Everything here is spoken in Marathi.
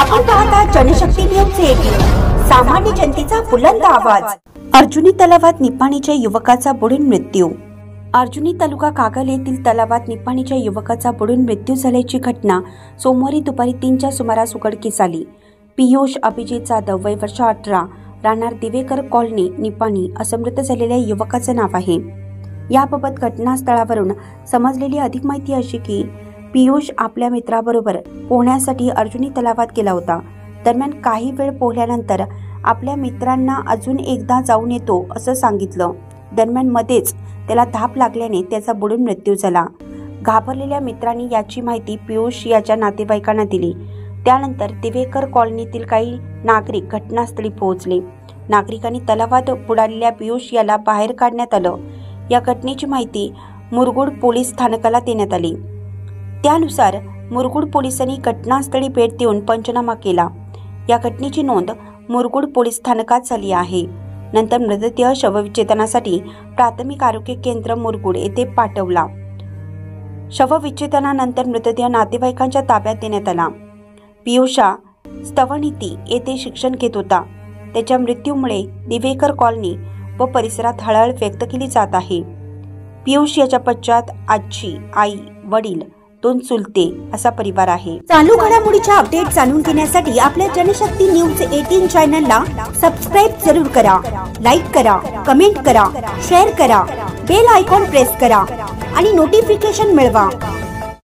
आपण पाहता जनशक्ती न्यूज 18, सामान्य जनतेचा बुलंद आवाज। अर्जुनी तलावात निपाणीच्या युवकाचा बुडून मृत्यू। अर्जुनी तालुका कागल येथील तलावात निपाणीच्या युवकाचा बुडून मृत्यू झाल्याची घटना सोमवारी दुपारी 3च्या सुमारास उघडकीस आली। पियुष अभिजित जाधव, वय वर्ष 18, राहणार दिवेकर कॉलनी, निपाणी असं मृत झालेल्या युवकाचं नाव आहे। याबाबत घटनास्थळावरून समजलेली अधिक माहिती अशी की पियुष आपल्या मित्राबरोबर पोहण्यासाठी अर्जुनी तलावात गेला होता। दरम्यान काही वेळ पोहल्यानंतर आपल्या मित्रांना अजून एकदा जाऊन येतो असं सांगितलं। दरम्यान मध्येच त्याला धाप लागल्याने त्याचा बुडून मृत्यू झाला। घाबरलेल्या मित्रांनी याची माहिती पियुष याच्या नातेवाईकांना दिली। त्यानंतर दिवेकर कॉलनीतील काही नागरिक घटनास्थळी पोहोचले। नागरिकांनी तलावात बुडालेल्या पियुष याला बाहेर काढण्यात आलं। या घटनेची माहिती मुरगुड पोलीस स्थानकाला देण्यात आली। त्यानुसार मुरगुड पोलिसांनी घटनास्थळी भेट देऊन पंचनामा केला। या घटनेची नोंद मुरगुड पोलीस स्थानकात झाली आहे। नंतर मृतदेह शवविच्छेदनासाठी प्राथमिक आरोग्य केंद्र मुरगुड येथे पाठवला। शवविच्छेदनानंतर मृतदेह नातेवाईकांच्या ताब्यात देण्यात आला। पियुषा स्तवनीती येथे शिक्षण घेत होता। त्याच्या मृत्यूमुळे दिवेकर कॉलनी व परिसरात हळहळ व्यक्त केली जात आहे। पियुष याच्या पश्चात आजी, आई, वडील, 2 चुलते असा परिवार आहे। चालू घडामोडीच्या अपडेट जाणून घेण्यासाठी आपल्या जनशक्ती न्यूज 18 चॅनलला सबस्क्राइब जरूर करा, लाईक करा, कमेंट करा, शेअर करा, बेल आयकॉन प्रेस करा आणि नोटिफिकेशन मिळवा।